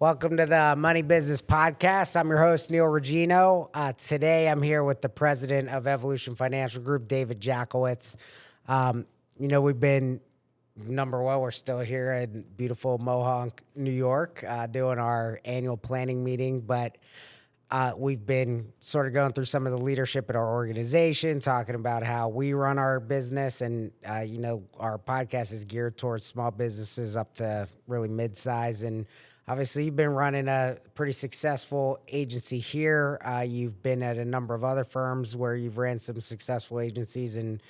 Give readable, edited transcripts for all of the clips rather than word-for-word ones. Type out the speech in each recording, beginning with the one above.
Welcome to the Money Business Podcast. I'm your host, Neal Regino. Today, I'm here with the president of Evolution Financial Group, David Jacowitz. We've been, number one, we're still here in beautiful Mohonk, New York, doing our annual planning meeting, but we've been sort of going through some of the leadership at our organization, talking about how we run our business. And, our podcast is geared towards small businesses up to really mid-size. And obviously, you've been running a pretty successful agency here. You've been at a number of other firms where you've ran some successful agencies. And,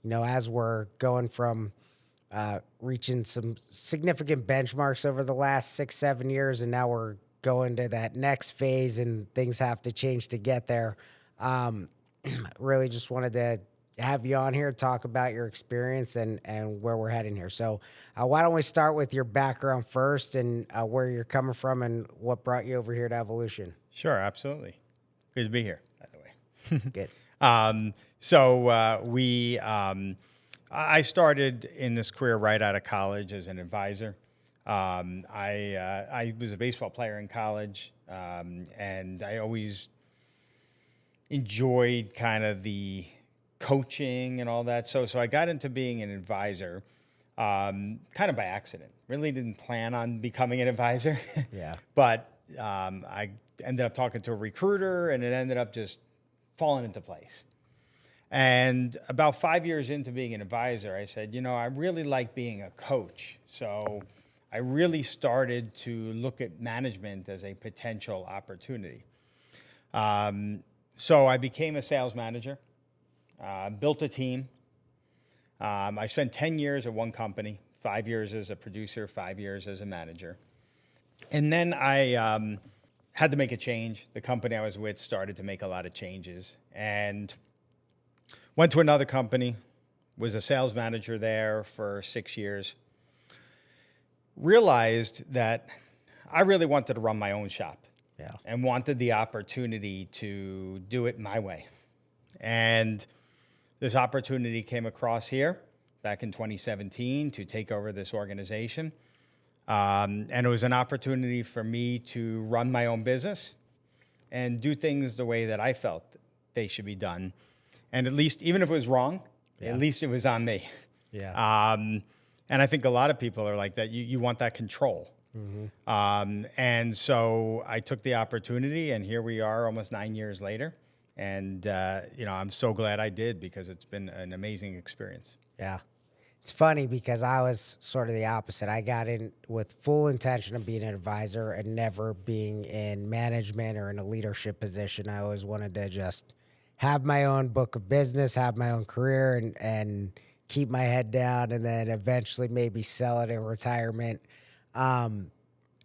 as we're going from reaching some significant benchmarks over the last 6-7 years, and now we're going to that next phase and things have to change to get there. Really just wanted to have you on here, talk about your experience and where we're heading here. So why don't we start with your background first and where you're coming from and what brought you over here to Evolution? Sure, absolutely. Good to be here, by the way. Good. I started in this career right out of college as an advisor. I was a baseball player in college, and I always enjoyed kind of the coaching and all that. So I got into being an advisor, kind of by accident. Really didn't plan on becoming an advisor. Yeah. But I ended up talking to a recruiter, and it ended up just falling into place. And about 5 years into being an advisor, I said, I really like being a coach. So I really started to look at management as a potential opportunity. So I became a sales manager, built a team. I spent 10 years at one company, 5 years as a producer, 5 years as a manager. And then I had to make a change. The company I was with started to make a lot of changes. And went to another company, was a sales manager there for 6 years. Realized that I really wanted to run my own shop. Yeah. And wanted the opportunity to do it my way. And this opportunity came across here back in 2017 to take over this organization. And it was an opportunity for me to run my own business and do things the way that I felt they should be done. And at least, even if it was wrong, at least it was on me. Yeah. And I think a lot of people are like that. You want that control. Mm-hmm. And so I took the opportunity, and here we are almost 9 years later. And, I'm so glad I did because it's been an amazing experience. Yeah. It's funny because I was sort of the opposite. I got in with full intention of being an advisor and never being in management or in a leadership position. I always wanted to just have my own book of business, have my own career, and keep my head down, and then eventually maybe sell it in retirement. And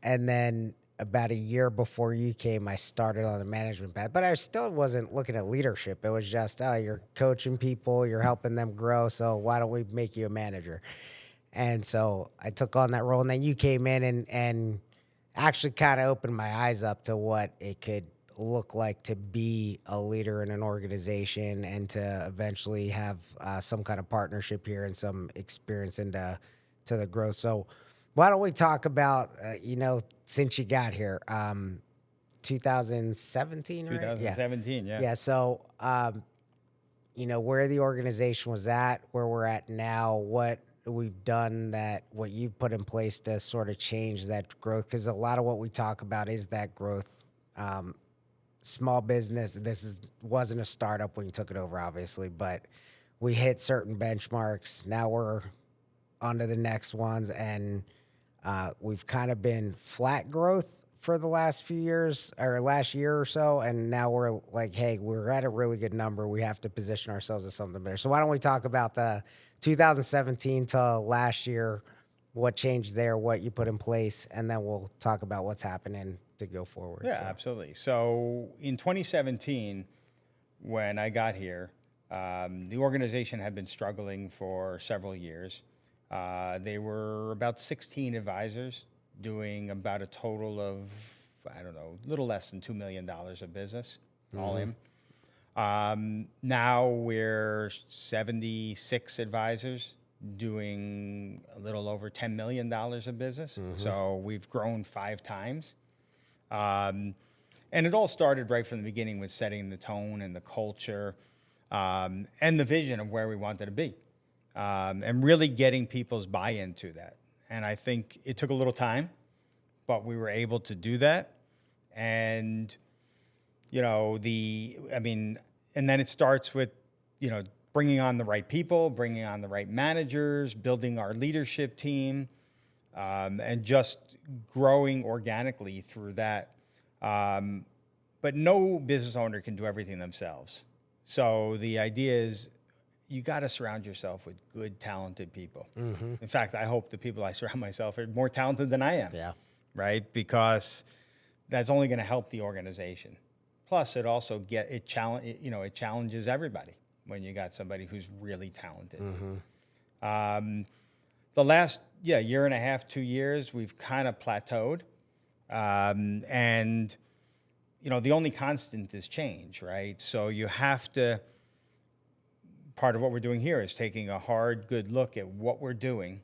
then about a year before you came, I started on the management path, but I still wasn't looking at leadership. It was just, you're coaching people, you're helping them grow, so why don't we make you a manager? And so I took on that role, and then you came in and actually kind of opened my eyes up to what it could look like to be a leader in an organization and to eventually have some kind of partnership here and some experience into the growth. So why don't we talk about, since you got here, 2017, right? 2017, yeah. Yeah, so, where the organization was at, where we're at now, what we've done, what you've put in place to sort of change that growth, because a lot of what we talk about is that growth. Small business, wasn't a startup when you took it over, obviously, but we hit certain benchmarks. Now we're on to the next ones, and we've kind of been flat growth for the last few years, or last year or so, and now we're like, hey, we're at a really good number. We have to position ourselves as something better. So why don't we talk about the 2017 to last year, what changed there, what you put in place, and then we'll talk about what's happening to go forward. Yeah, absolutely. So in 2017, when I got here, the organization had been struggling for several years. They were about 16 advisors doing about a total of, a little less than $2 million of business, all in. Now we're 76 advisors doing a little over $10 million of business. So we've grown 5 times. And it all started right from the beginning with setting the tone and the culture and the vision of where we wanted to be, and really getting people's buy-in to that. And I think it took a little time, but we were able to do that. And, and then it starts with, bringing on the right people, bringing on the right managers, building our leadership team, and just growing organically through that. But no business owner can do everything themselves. So the idea is you got to surround yourself with good, talented people. Mm-hmm. In fact, I hope the people I surround myself with are more talented than I am. Yeah. Right? Because that's only going to help the organization. Plus, it also it challenges everybody when you got somebody who's really talented. Mm-hmm. The last year and a half, 2 years, we've kind of plateaued. And the only constant is change, right? So you have to, part of what we're doing here is taking a hard, good look at what we're doing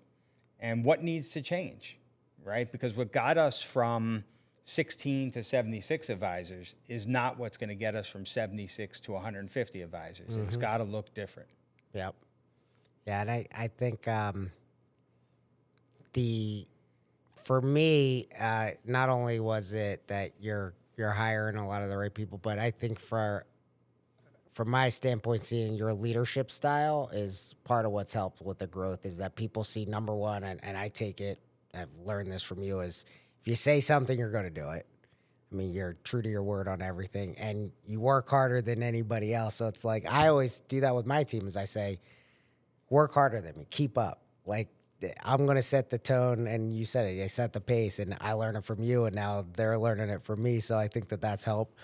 and what needs to change, right? Because what got us from 16 to 76 advisors is not what's going to get us from 76 to 150 advisors. Mm-hmm. It's got to look different. Yep. Yeah, and I think for me, not only was it that you're hiring a lot of the right people, but I think from my standpoint, seeing your leadership style is part of what's helped with the growth. Is that people see, number one, and I take it, I've learned this from you, is if you say something, you're going to do it. I mean, you're true to your word on everything, and you work harder than anybody else. So it's like, I always do that with my team, is I say, work harder than me, keep up. Like, I'm going to set the tone, and you said it, I set the pace, and I learn it from you, and now they're learning it from me. So I think that's helped.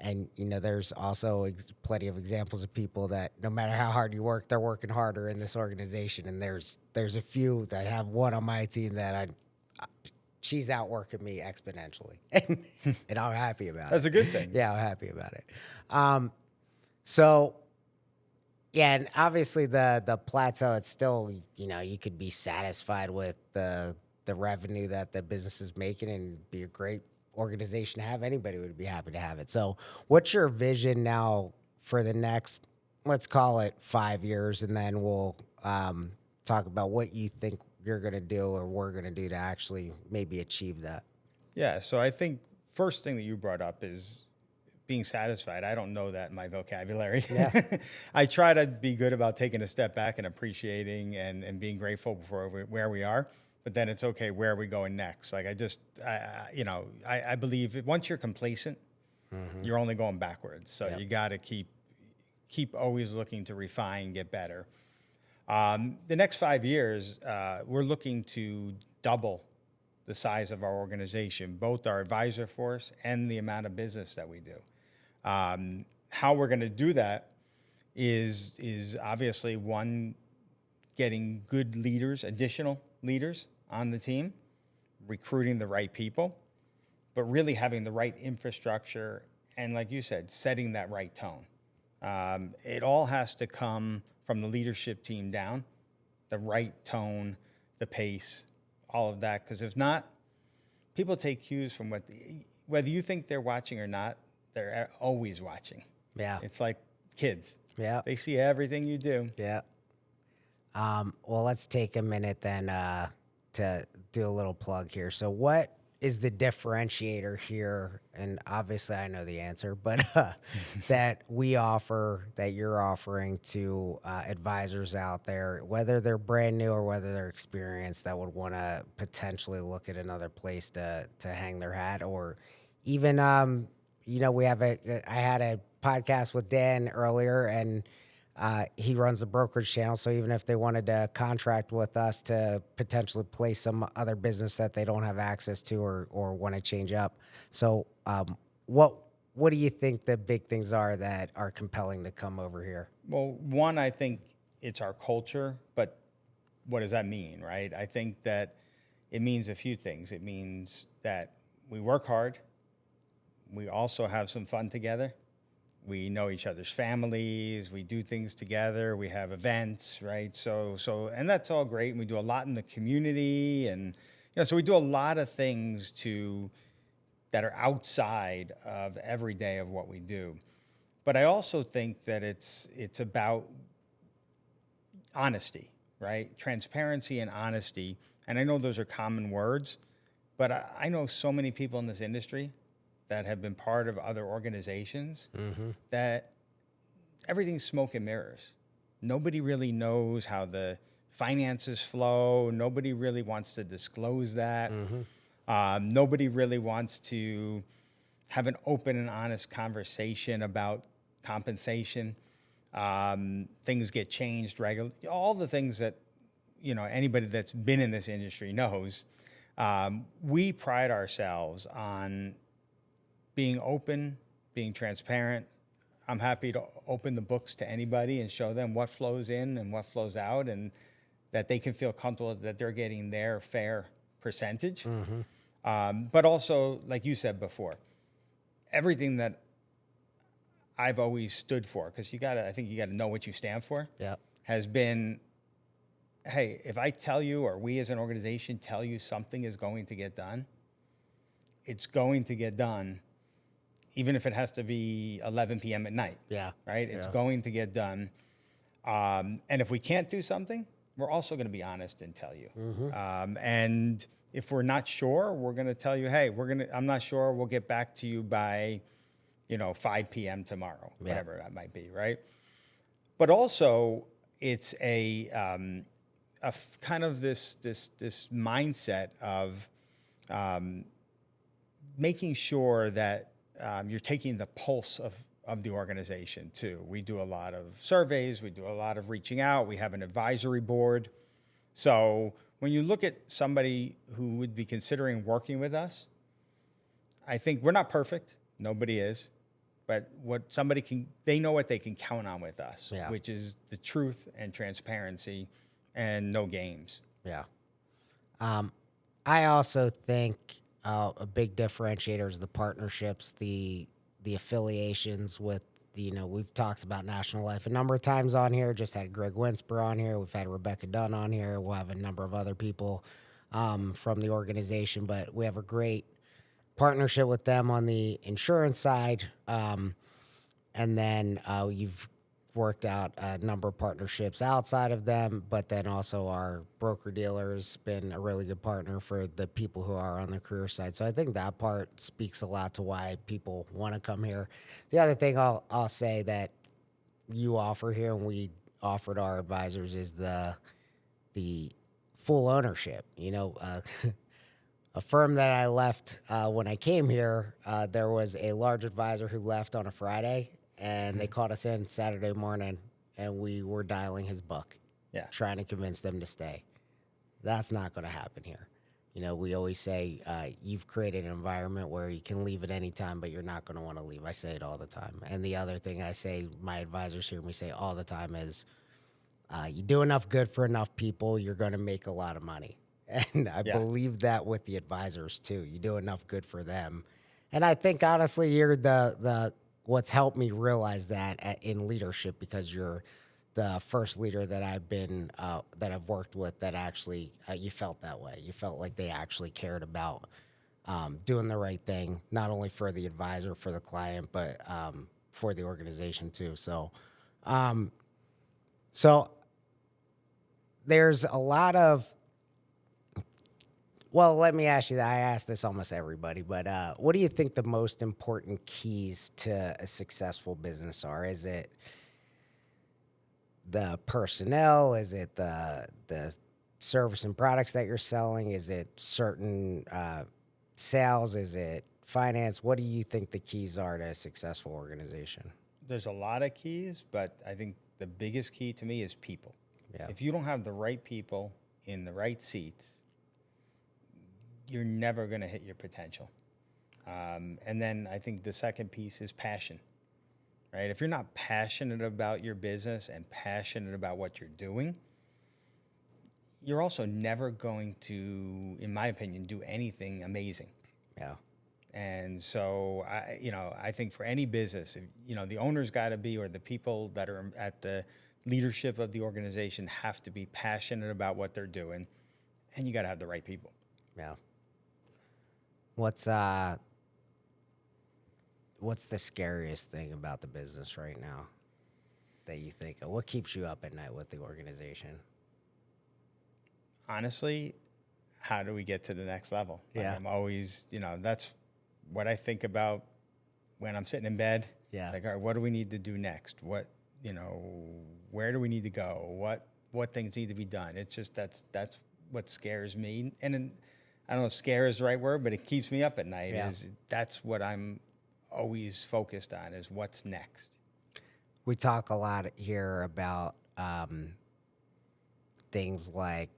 And, there's also plenty of examples of people that no matter how hard you work, they're working harder in this organization. And there's a few that have one on my team that she's outworking me exponentially. And I'm happy about it. That's a good thing. Yeah, I'm happy about it. So, yeah, and obviously the plateau, it's still, you could be satisfied with the revenue that the business is making and be a great organization to have. Anybody would be happy to have it. So what's your vision now for the next, let's call it 5 years, and then we'll talk about what you think you're going to do or we're going to do to actually maybe achieve that? Yeah, so I think first thing that you brought up is being satisfied. I don't know that in my vocabulary. Yeah. I try to be good about taking a step back and appreciating and being grateful for where we are. But then it's okay, where are we going next? Like I believe once you're complacent, mm-hmm. you're only going backwards. So you got to keep always looking to refine, get better. The next 5 years, we're looking to double the size of our organization, both our advisor force and the amount of business that we do. How we're going to do that is obviously, one, getting good leaders, additional leaders on the team, recruiting the right people, but really having the right infrastructure and, like you said, setting that right tone. It all has to come from the leadership team down, the right tone, the pace, all of that. Because if not, people take cues from whether you think they're watching or not, they're always watching. Yeah. It's like kids. Yeah. They see everything you do. Yeah. Well, let's take a minute then to do a little plug here. So what is the differentiator here? And obviously I know the answer, but that we offer, that you're offering to advisors out there, whether they're brand new or whether they're experienced, that would want to potentially look at another place to hang their hat, or even, I had a podcast with Dan earlier, and he runs the brokerage channel. So even if they wanted to contract with us to potentially place some other business that they don't have access to or want to change up. So what do you think the big things are that are compelling to come over here? Well, one, I think it's our culture, but what does that mean, right? I think that it means a few things. It means that we work hard. We also have some fun together. We know each other's families. We do things together. We have events, right? So, and that's all great. And we do a lot in the community, and so we do a lot of things to that are outside of every day of what we do. But I also think that it's about honesty, right? Transparency and honesty. And I know those are common words, but I know so many people in this industry that have been part of other organizations that everything's smoke and mirrors. Nobody really knows how the finances flow. Nobody really wants to disclose that. Nobody really wants to have an open and honest conversation about compensation. Things get changed regularly. All the things that, anybody that's been in this industry knows. We pride ourselves on being open, being transparent. I'm happy to open the books to anybody and show them what flows in and what flows out, and that they can feel comfortable that they're getting their fair percentage. But also, like you said before, everything that I've always stood for, because I think you gotta know what you stand for, has been, hey, if I tell you, or we as an organization tell you something is going to get done, it's going to get done, even if it has to be 11 p.m. at night. Right? It's going to get done. And if we can't do something, we're also going to be honest and tell you. And if we're not sure, we're going to tell you, hey, I'm not sure. We'll get back to you by, 5 p.m. tomorrow, whatever that might be. Right. But also it's a kind of this mindset of making sure that you're taking the pulse of the organization too. We do a lot of surveys. We do a lot of reaching out. We have an advisory board. So when you look at somebody who would be considering working with us, I think we're not perfect. Nobody is. But they know what they can count on with us, which is the truth and transparency and no games. I also think a big differentiator is the partnerships, the affiliations with, we've talked about National Life a number of times on here, just had Greg Winsper on here. We've had Rebecca Dunn on here. We'll have a number of other people from the organization, but we have a great partnership with them on the insurance side. And then you've worked out a number of partnerships outside of them, but then also our broker dealer's been a really good partner for the people who are on the career side. So I think that part speaks a lot to why people want to come here. The other thing I'll say that you offer here and we offered our advisors is the full ownership. A firm that I left when I came here, there was a large advisor who left on a Friday, and they called us in Saturday morning, and we were dialing his book, trying to convince them to stay. That's not going to happen here. We always say you've created an environment where you can leave at any time, but you're not going to want to leave. I say it all the time. And the other thing I say, my advisors hear me say all the time is, you do enough good for enough people, you're going to make a lot of money. And I believe that with the advisors too. You do enough good for them. And I think honestly, you're the what's helped me realize that in leadership, because you're the first leader that I've worked with that actually you felt that way. You felt like they actually cared about doing the right thing, not only for the advisor, for the client, but for the organization too. So there's a lot of, well, let me ask you that. I ask this almost everybody, but what do you think the most important keys to a successful business are? Is it the personnel? Is it the service and products that you're selling? Is it certain sales? Is it finance? What do you think the keys are to a successful organization? There's a lot of keys, but I think the biggest key to me is people. If you don't have the right people in the right seats, you're never going to hit your potential. And then I think the second piece is passion, right? If you're not passionate about your business and passionate about what you're doing, you're also never going to, in my opinion, do anything amazing. And so, I think for any business, the owner's got to be, or the people that are at the leadership of the organization have to be passionate about what they're doing, and you got to have the right people. What's what's the scariest thing about the business right now that you think of? What keeps you up at night with the organization? Honestly, how do we get to the next level? Like, Yeah. I'm always, that's what I think about when I'm sitting in bed. Yeah. It's like, all right, what do we need to do next? Where do we need to go? What things need to be done? It's just that's what scares me. And then, I don't know if scare is the right word, but it keeps me up at night. Yeah. That's what I'm always focused on, is what's next. We talk a lot here about things like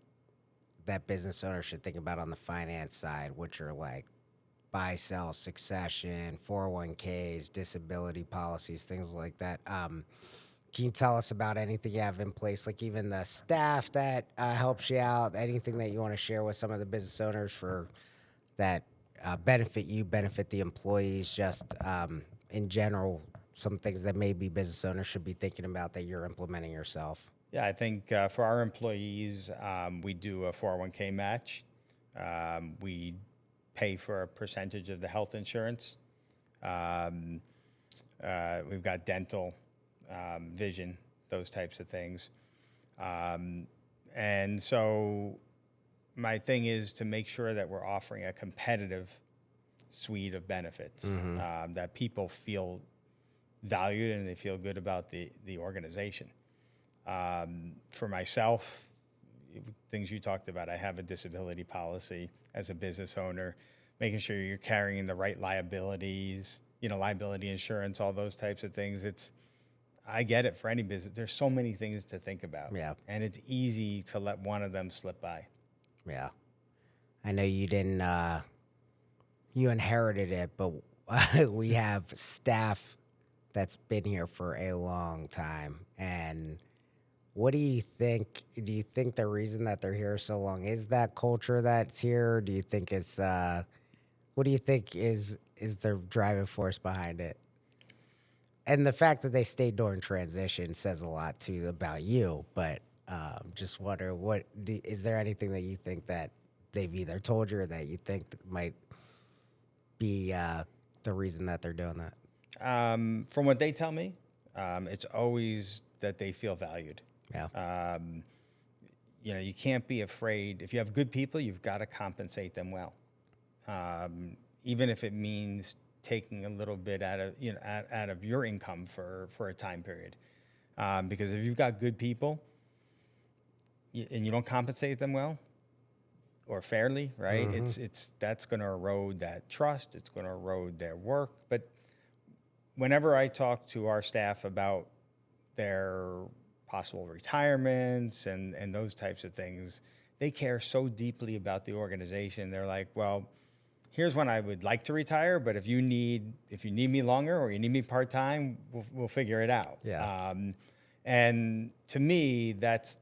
that business owners should think about on the finance side, which are like buy, sell, succession, 401ks, disability policies, things like that. Can you tell us about anything you have in place, like even the staff that helps you out, anything that you want to share with some of the business owners for that benefit you, benefit the employees, just in general, some things that maybe business owners should be thinking about that you're implementing yourself? Yeah, I think for our employees, we do a 401k match. We pay for a percentage of the health insurance. We've got dental, vision, those types of things. And so my thing is to make sure that we're offering a competitive suite of benefits, that people feel valued and they feel good about the organization. For myself, things you talked about, I have a disability policy as a business owner, making sure you're carrying the right liabilities, liability insurance, all those types of things. I get it, for any business. There's so many things to think about. Yeah. And it's easy to let one of them slip by. Yeah. I know you didn't, you inherited it, but we have staff that's been here for a long time. And what do you think? Do you think the reason that they're here so long is that culture that's here? Or do you think it's, what do you think is the driving force behind it? And the fact that they stayed during transition says a lot too about you, but just wonder, is there anything that you think that they've either told you or that you think might be the reason that they're doing that? From what they tell me, it's always that they feel valued. Yeah. You can't be afraid. If you have good people, you've got to compensate them well, even if it means taking a little bit out of your income for a time period. Because if you've got good people and you don't compensate them well or fairly, right? That's going to erode that trust. It's going to erode their work. But whenever I talk to our staff about their possible retirements and those types of things, they care so deeply about the organization. They're like, well, here's when I would like to retire, but if you need me longer or you need me part-time, we'll figure it out. Yeah. And to me, that's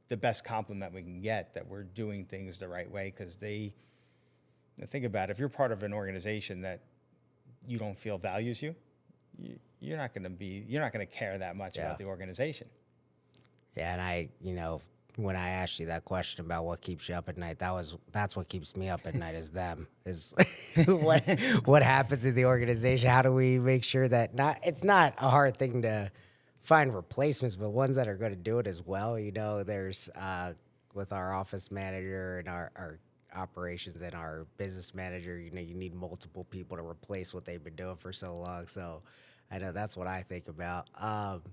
the best compliment we can get, that we're doing things the right way. Because think about it, if you're part of an organization that you don't feel values you, you're not going to care that much about the organization. Yeah, and when I asked you that question about what keeps you up at night, that's what keeps me up at night is what happens in the organization. How do we make sure that it's not a hard thing to find replacements, but ones that are going to do it as well. There's with our office manager and our operations and our business manager, you need multiple people to replace what they've been doing for so long. So I know that's what I think about.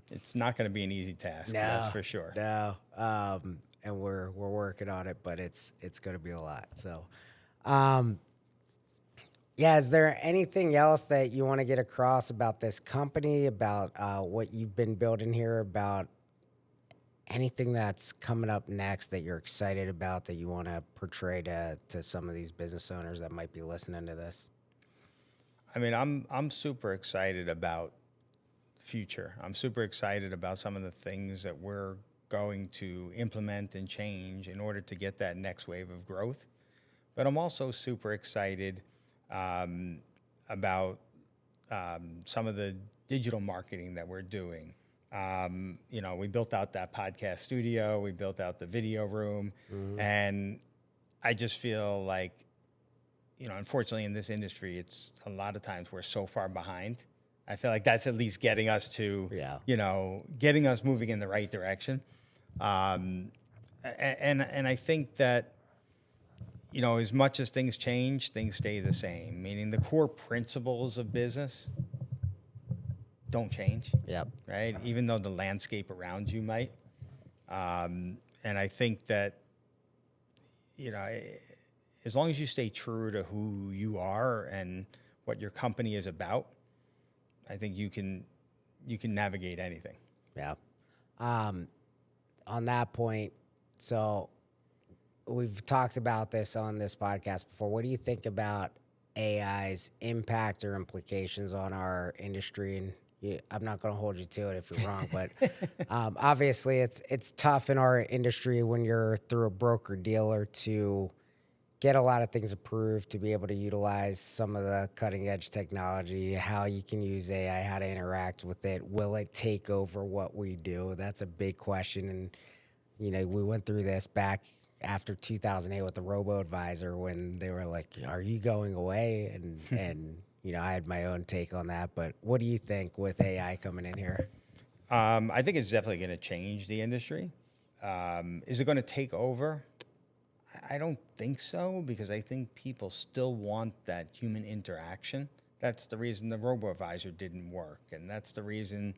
It's not going to be an easy task, that's for sure. No, and we're working on it, but it's going to be a lot. So, yeah. Is there anything else that you want to get across about this company, about what you've been building here, about anything that's coming up next that you're excited about that you want to portray to some of these business owners that might be listening to this? I mean, I'm super excited about the future. I'm super excited about some of the things that we're going to implement and change in order to get that next wave of growth. But I'm also super excited about some of the digital marketing that we're doing. We built out that podcast studio, we built out the video room, and I just feel like, unfortunately in this industry, it's a lot of times we're so far behind. I feel like that's at least getting us to, getting us moving in the right direction. And I think that, as much as things change, things stay the same, meaning the core principles of business don't change. Yep. Right. Even though the landscape around you might. And I think that, as long as you stay true to who you are and what your company is about, I think you can navigate anything. Yeah. On that point, so we've talked about this on this podcast before. What do you think about AI's impact or implications on our industry? And I'm not going to hold you to it if you're wrong, but obviously it's tough in our industry when you're through a broker dealer to get a lot of things approved, to be able to utilize some of the cutting edge technology, how you can use AI, how to interact with it. Will it take over what we do? That's a big question. And, we went through this back after 2008 with the robo-advisor when they were like, are you going away? And I had my own take on that, but what do you think with AI coming in here? I think it's definitely going to change the industry. Is it going to take over? I don't think so, because I think people still want that human interaction. That's the reason the robo-advisor didn't work. And that's the reason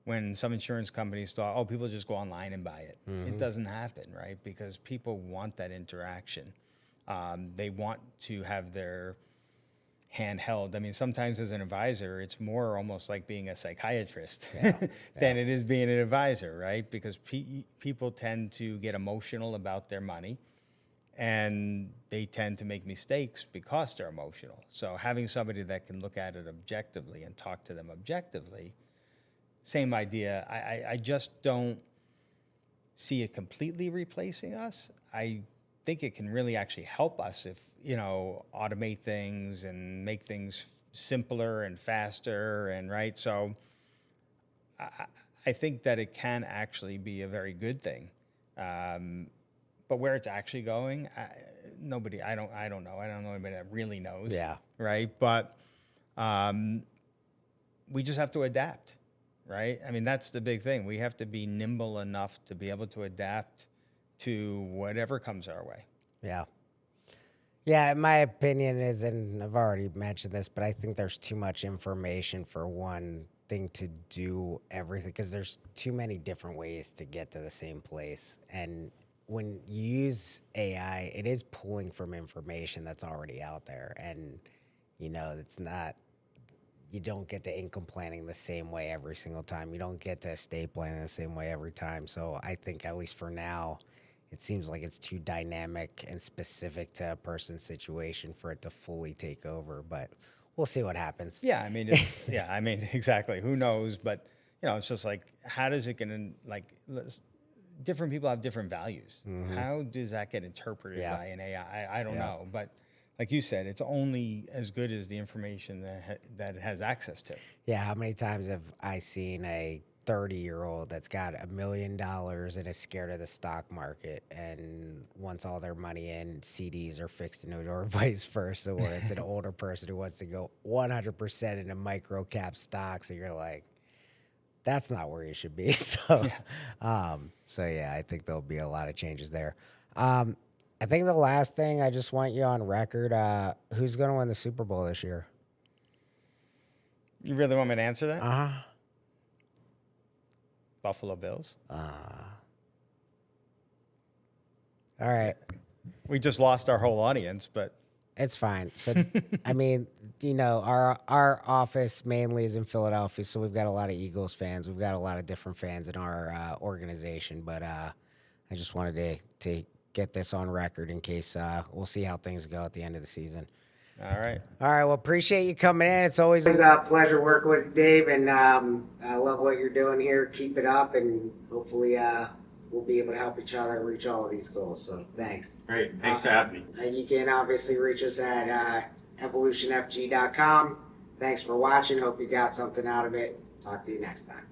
when some insurance companies thought, people just go online and buy it. Mm-hmm. It doesn't happen, right? Because people want that interaction. They want to have their hand held. I mean, sometimes as an advisor, it's more almost like being a psychiatrist than it is being an advisor, right? Because people tend to get emotional about their money, and they tend to make mistakes because they're emotional. So having somebody that can look at it objectively and talk to them objectively, same idea. I just don't see it completely replacing us. I think it can really actually help us if, automate things and make things simpler and faster and right. So I think that it can actually be a very good thing. But where it's actually going, I don't know. I don't know anybody that really knows. Yeah. Right. But we just have to adapt. Right. I mean, that's the big thing. We have to be nimble enough to be able to adapt to whatever comes our way. Yeah. Yeah. My opinion is, and I've already mentioned this, but I think there's too much information for one thing to do everything, because there's too many different ways to get to the same place. And when you use AI, it is pulling from information that's already out there. And, it's not, you don't get to income planning the same way every single time. You don't get to estate planning the same way every time. So I think, at least for now, it seems like it's too dynamic and specific to a person's situation for it to fully take over. But we'll see what happens. Yeah, I mean, exactly. Who knows? But, it's just like, how does it get in, different people have different values. Mm-hmm. How does that get interpreted by an AI? I don't know. But like you said, it's only as good as the information that it has access to. Yeah, how many times have I seen a 30-year-old that's got $1 million and is scared of the stock market, and wants all their money in CDs or fixed annuity, or vice versa, where it's an older person who wants to go 100% into micro cap stocks, and you're like, that's not where you should be. So, I think there'll be a lot of changes there. I think the last thing, I just want you on record, who's going to win the Super Bowl this year? You really want me to answer that? Uh-huh. Buffalo Bills. All right. We just lost our whole audience, but it's fine. So, I mean, our office mainly is in Philadelphia, so we've got a lot of Eagles fans. We've got a lot of different fans in our organization, but I just wanted to get this on record in case we'll see how things go at the end of the season. All right. Well, appreciate you coming in. It's always a pleasure working with Dave, and I love what you're doing here. Keep it up, and hopefully we'll be able to help each other reach all of these goals. So thanks. Great. Thanks for having me. And you can obviously reach us at evolutionfg.com. Thanks for watching. Hope you got something out of it. Talk to you next time.